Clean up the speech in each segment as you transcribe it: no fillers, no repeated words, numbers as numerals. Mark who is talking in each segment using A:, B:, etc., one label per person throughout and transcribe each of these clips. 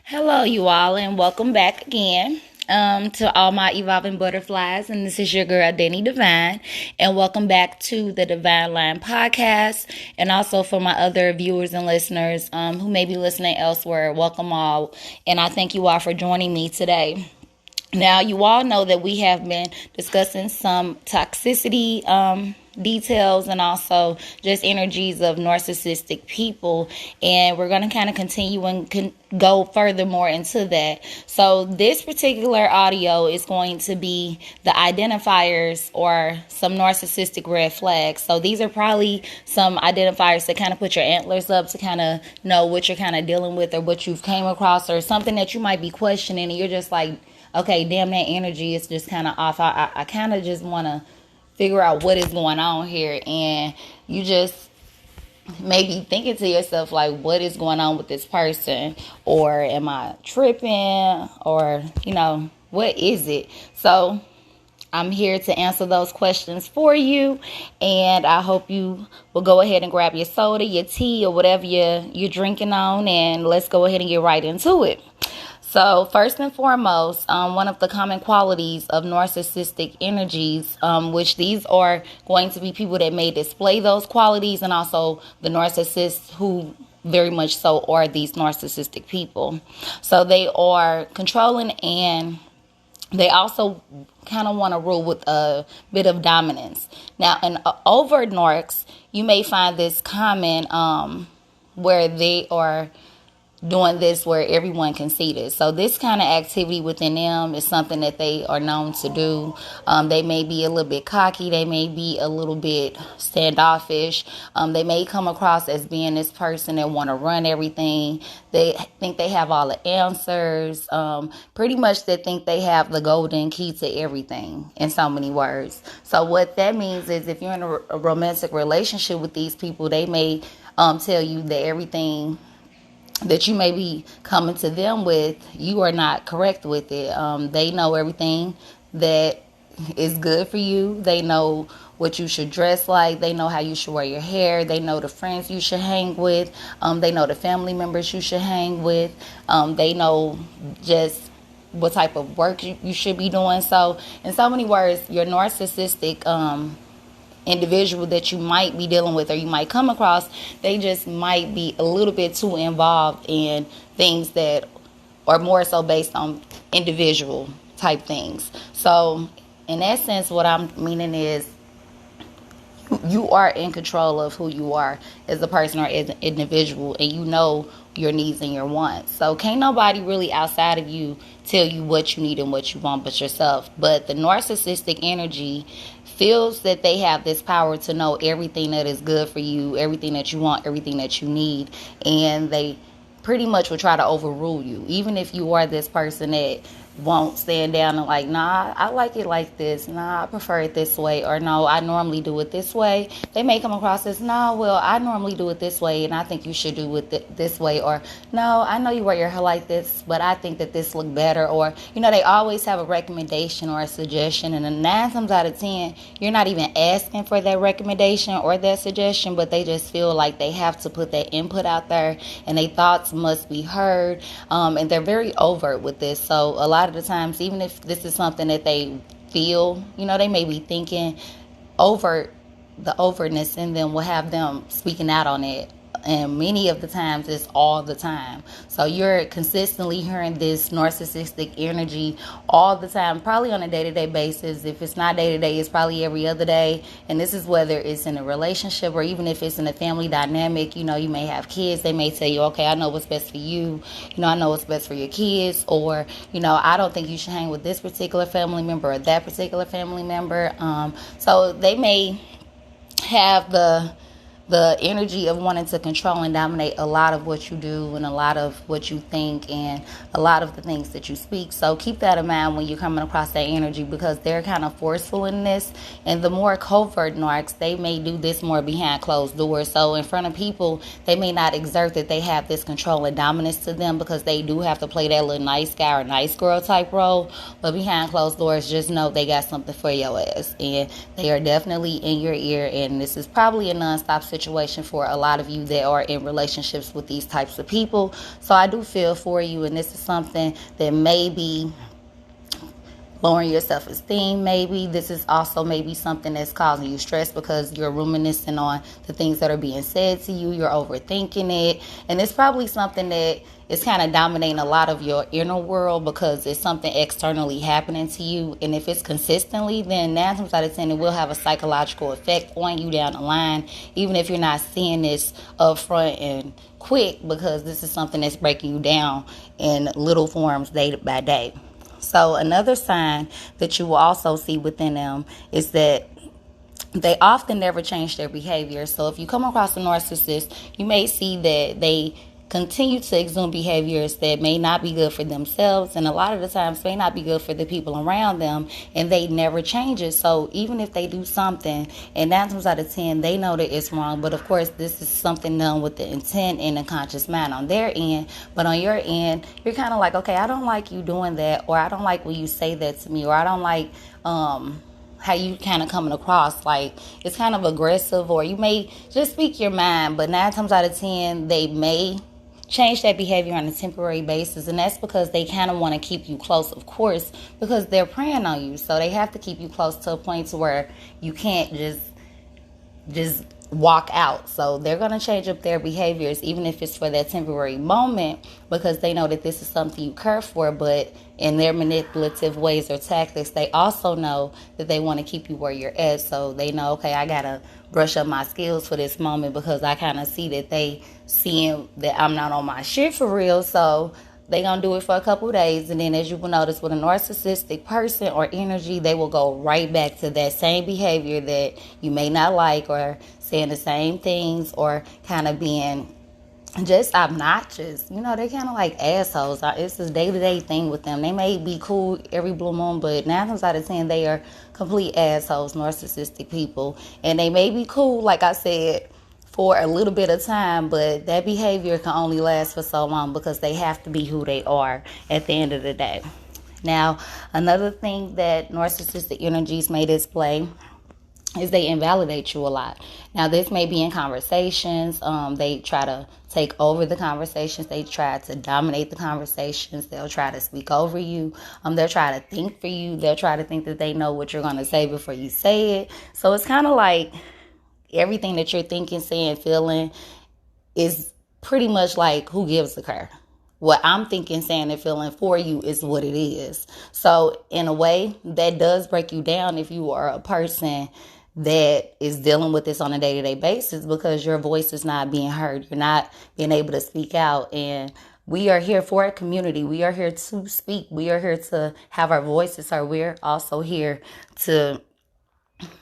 A: Hello, you all, and welcome back again to all my evolving butterflies. And this is your girl, Denny Divine. And welcome back to the Divine Line podcast. And also for my other viewers and listeners who may be listening elsewhere, welcome all. And I thank you all for joining me today. Now, you all know that we have been discussing some toxicity details and also just energies of narcissistic people. And we're going to kind of continue and go furthermore into that. So this particular audio is going to be the identifiers or some narcissistic red flags. So these are probably some identifiers that kind of put your antlers up to kind of know what you're kind of dealing with or what you've came across or something that you might be questioning and you're just like, okay, damn, that energy is just kind of off. I kind of just want to figure out what is going on here. And you just maybe thinking to yourself, like, what is going on with this person? Or am I tripping? Or, what is it? So I'm here to answer those questions for you. And I hope you will go ahead and grab your soda, your tea, or whatever you're drinking on. And let's go ahead and get right into it. So first and foremost, one of the common qualities of narcissistic energies, which these are going to be people that may display those qualities, and also the narcissists who very much so are these narcissistic people. So they are controlling, and they also kind of want to rule with a bit of dominance. Now, in overt narcs, you may find this common where they are doing this where everyone can see this. So this kind of activity within them is something that they are known to do. They may be a little bit cocky. They may be a little bit standoffish. They may come across as being this person that want to run everything. They think they have all the answers. Pretty much they think they have the golden key to everything, in so many words. So what that means is if you're in a romantic relationship with these people, they may tell you that everything that you may be coming to them with, you are not correct with it. They know everything that is good for you. They know what you should dress like. They know how you should wear your hair. They know the friends you should hang with. They know the family members you should hang with. They know just what type of work you should be doing. So in so many words, your narcissistic individual that you might be dealing with or you might come across, they just might be a little bit too involved in things that are more so based on individual type things. So in that sense, what I'm meaning is you are in control of who you are as a person or as an individual, and you know your needs and your wants. So can't nobody really outside of you tell you what you need and what you want but yourself. But the narcissistic energy feels that they have this power to know everything that is good for you, everything that you want, everything that you need, and they pretty much will try to overrule you. Even if you are this person that won't stand down and like, nah, I like it like this. Nah, I prefer it this way. Or no, I normally do it this way. They may come across as, no, well, I normally do it this way and I think you should do it this way. Or no, I know you wear your hair like this, but I think that this look better. Or, they always have a recommendation or a suggestion. And 9 times out of 10, you're not even asking for that recommendation or that suggestion, but they just feel like they have to put that input out there and their thoughts must be heard. And they're very overt with this. So a lot of the times, even if this is something that they feel, they may be thinking the overtness in them will have them speaking out on it. And many of the times it's all the time. So you're consistently hearing this narcissistic energy all the time, probably on a day-to-day basis. If it's not day-to-day, it's probably every other day. And this is whether it's in a relationship or even if it's in a family dynamic. You may have kids. They may tell you, okay, I know what's best for you. I know what's best for your kids. Or, I don't think you should hang with this particular family member or that particular family member. So they may have the energy of wanting to control and dominate a lot of what you do and a lot of what you think and a lot of the things that you speak. So keep that in mind when you're coming across that energy, because they're kind of forceful in this. And the more covert narcs, they may do this more behind closed doors. So in front of people, they may not exert that they have this control and dominance to them, because they do have to play that little nice guy or nice girl type role. But behind closed doors, just know they got something for your ass. And they are definitely in your ear. And this is probably a nonstop situation for a lot of you that are in relationships with these types of people. So I do feel for you, and this is something that may be lowering your self-esteem. Maybe this is also maybe something that's causing you stress because you're reminiscing on the things that are being said to you. You're overthinking it, and it's probably something that is kind of dominating a lot of your inner world because it's something externally happening to you. And if it's consistently, then 9 times out of 10 it will have a psychological effect on you down the line, even if you're not seeing this up front and quick, because this is something that's breaking you down in little forms day by day. So another sign that you will also see within them is that they often never change their behavior. So if you come across a narcissist, you may see that they continue to exude behaviors that may not be good for themselves, and a lot of the times may not be good for the people around them, and they never change it. So even if they do something, and 9 times out of 10 they know that it's wrong, but of course this is something done with the intent and the conscious mind on their end. But on your end, you're kind of like, okay, I don't like you doing that, or I don't like when you say that to me, or I don't like how you kind of coming across, like it's kind of aggressive, or you may just speak your mind. But 9 times out of 10 they may change that behavior on a temporary basis, and that's because they kind of want to keep you close, of course, because they're preying on you. So they have to keep you close to a point to where you can't just walk out. So they're going to change up their behaviors, even if it's for that temporary moment, because they know that this is something you care for. But in their manipulative ways or tactics, they also know that they want to keep you where you're at. So they know, okay, I got to brush up my skills for this moment because I kind of see that they seeing that I'm not on my shit for real. So they gonna do it for a couple of days, and then as you will notice with a narcissistic person or energy, they will go right back to that same behavior that you may not like, or saying the same things, or kind of being just obnoxious. You know, they kind of like assholes. It's a day-to-day thing with them. They may be cool every blue moon, but 9 times out of 10 they are complete assholes, narcissistic people. And they may be cool, like I said, for a little bit of time, but that behavior can only last for so long because they have to be who they are at the end of the day. Now, another thing that narcissistic energies may display is they invalidate you a lot. Now, this may be in conversations. They try to take over the conversations. They try to dominate the conversations. They'll try to speak over you. They'll try to think for you. They'll try to think that they know what you're going to say before you say it. So it's kind of like everything that you're thinking, saying, feeling is pretty much like, who gives a care? What I'm thinking, saying, and feeling for you is what it is. So in a way, that does break you down if you are a person that is dealing with this on a day-to-day basis, because your voice is not being heard. You're not being able to speak out. And we are here for a community. We are here to speak. We are here to have our voices heard. We're also here to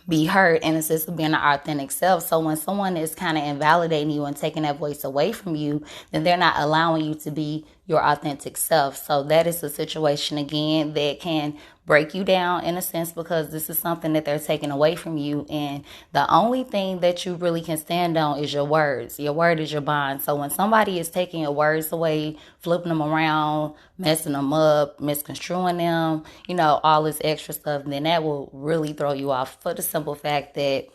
A: be heard in a sense of being an authentic self. So when someone is kind of invalidating you and taking that voice away from you, then they're not allowing you to be your authentic self. So that is a situation, again, that can break you down in a sense, because this is something that they're taking away from you. And the only thing that you really can stand on is your words. Your word is your bond. So when somebody is taking your words away, flipping them around, messing them up, misconstruing them, you know, all this extra stuff, then that will really throw you off, for the simple fact that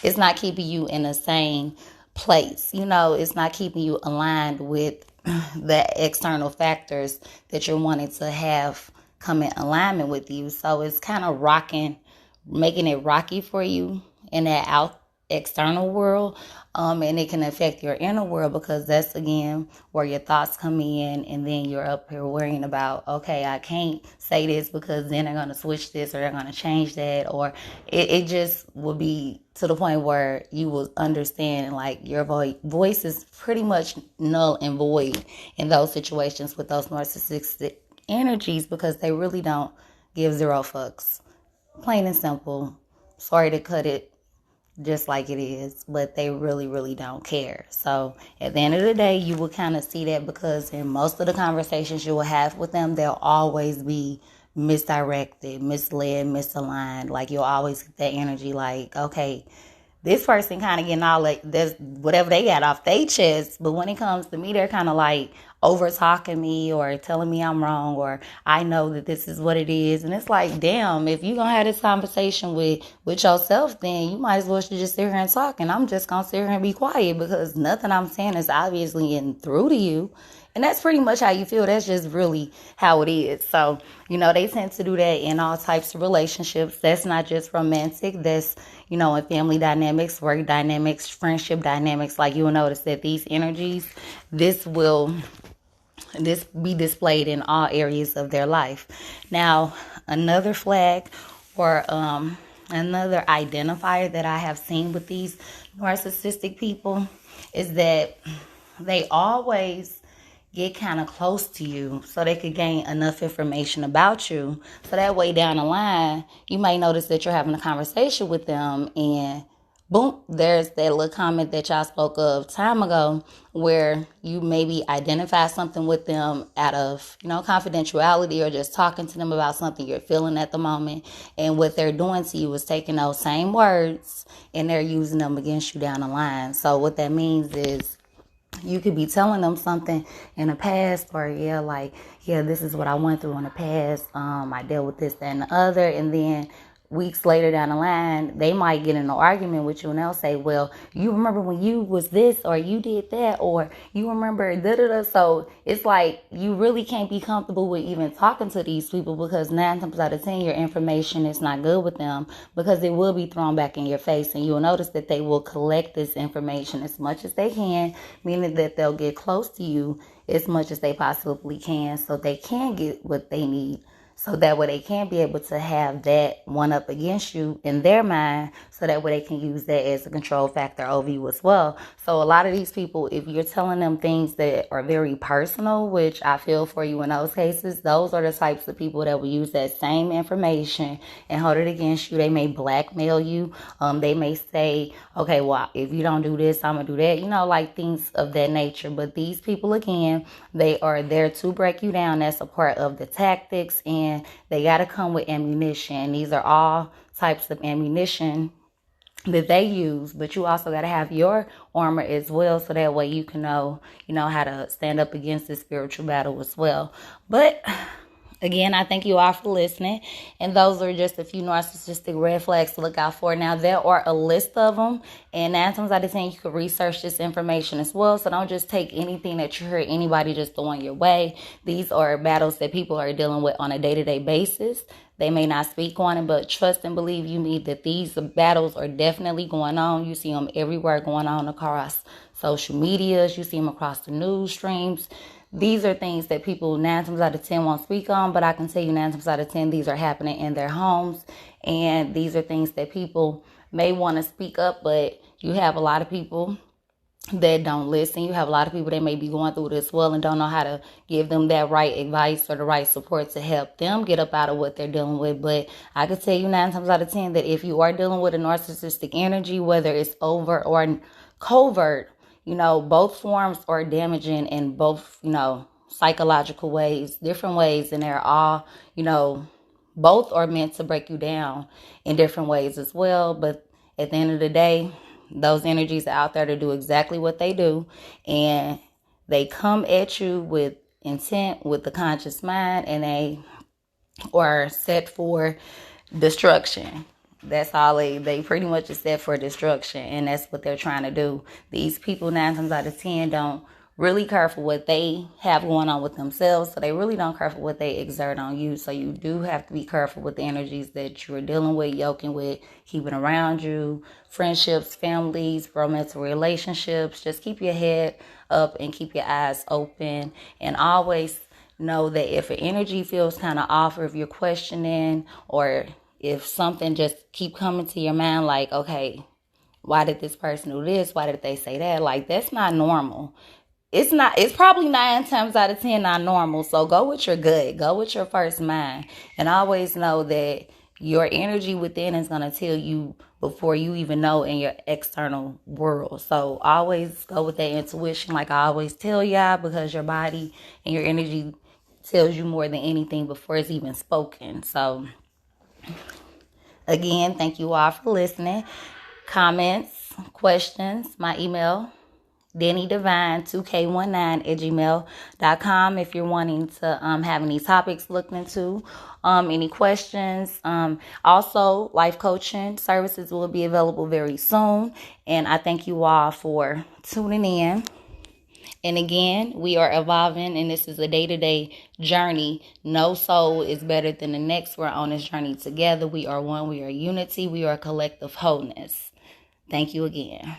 A: it's not keeping you in the same place. You know, it's not keeping you aligned with the external factors that you're wanting to have come in alignment with you. So it's kind of making it rocky for you in that external world. And it can affect your inner world, because that's, again, where your thoughts come in. And then you're up here worrying about, okay, I can't say this because then they're going to switch this, or they're going to change that. Or it just will be to the point where you will understand, like, your voice is pretty much null and void in those situations with those narcissistic energies, because they really don't give zero fucks. Plain and simple. Sorry to cut it just like it is, but they really, really don't care. So at the end of the day, you will kind of see that, because in most of the conversations you will have with them, they'll always be misdirected, misled, misaligned. Like, you'll always get that energy like, okay, this person kind of getting all like this, whatever they got off their chest. But when it comes to me, they're kind of like over talking me or telling me I'm wrong, or I know that this is what it is. And it's like, damn, if you gonna have this conversation with yourself, then you might as well should just sit here and talk. And I'm just gonna sit here and be quiet, because nothing I'm saying is obviously getting through to you. And that's pretty much how you feel. That's just really how it is. So, they tend to do that in all types of relationships. That's not just romantic. That's, in family dynamics, work dynamics, friendship dynamics. Like, you will notice that these energies, this be displayed in all areas of their life. Now, another flag or another identifier that I have seen with these narcissistic people is that they always get kind of close to you so they could gain enough information about you. So that way down the line, you might notice that you're having a conversation with them, and boom, there's that little comment that y'all spoke of time ago where you maybe identify something with them out of, confidentiality, or just talking to them about something you're feeling at the moment. And what they're doing to you is taking those same words and they're using them against you down the line. So what that means is, you could be telling them something in the past, or this is what I went through in the past. I dealt with this, that, and the other. And then weeks later down the line, they might get in an argument with you and they'll say, well, you remember when you was this, or you did that, or you remember da-da-da. So it's like you really can't be comfortable with even talking to these people, because 9 times out of 10, your information is not good with them, because it will be thrown back in your face. And you'll notice that they will collect this information as much as they can, meaning that they'll get close to you as much as they possibly can so they can get what they need. So that way they can be able to have that one up against you in their mind, so that way they can use that as a control factor over you as well. So a lot of these people, if you're telling them things that are very personal, which I feel for you in those cases, those are the types of people that will use that same information and hold it against you. They may blackmail you. They may say, okay, well, if you don't do this, I'm going to do that, like things of that nature. But these people, again, they are there to break you down. That's a part of the tactics, and they got to come with ammunition. These are all types of ammunition that they use, but you also got to have your armor as well, so that way you can know how to stand up against this spiritual battle as well. But again, I thank you all for listening. And those are just a few narcissistic red flags to look out for. Now, there are a list of them. And 9 times out of 10, you can research this information as well. So don't just take anything that you hear anybody just throwing your way. These are battles that people are dealing with on a day-to-day basis. They may not speak on it, but trust and believe you me that these battles are definitely going on. You see them everywhere going on across social medias. You see them across the news streams. These are things that people 9 times out of 10 won't speak on, but I can tell you 9 times out of 10, these are happening in their homes. And these are things that people may want to speak up, but you have a lot of people that don't listen. You have a lot of people that may be going through this well and don't know how to give them that right advice or the right support to help them get up out of what they're dealing with. But I can tell you 9 times out of 10 that if you are dealing with a narcissistic energy, whether it's overt or covert, both forms are damaging in both, psychological ways, different ways. And they're all, both are meant to break you down in different ways as well. But at the end of the day, those energies are out there to do exactly what they do. And they come at you with intent, with the conscious mind, and they are set for destruction. That's all they pretty much is set for destruction, and that's what they're trying to do. These people 9 times out of 10 don't really care for what they have going on with themselves, so they really don't care for what they exert on you. So you do have to be careful with the energies that you're dealing with, yoking with, keeping around you, friendships, families, romantic relationships. Just keep your head up and keep your eyes open, and always know that if an energy feels kind of off, or if you're questioning, or if something just keep coming to your mind, like, okay, why did this person do this? Why did they say that? Like, that's not normal. It's probably 9 times out of 10 not normal. So go with your gut. Go with your first mind. And always know that your energy within is going to tell you before you even know in your external world. So always go with that intuition, like I always tell y'all, because your body and your energy tells you more than anything before it's even spoken. So again, thank you all for listening. comments, questions, my email, DannyDivine2K19@gmail.com if you're wanting to have any topics looked into, any questions. Also, life coaching services will be available very soon. And I thank you all for tuning in. And again, we are evolving, and this is a day-to-day journey. No soul is better than the next. We're on this journey together. We are one. We are unity. We are collective wholeness. Thank you again.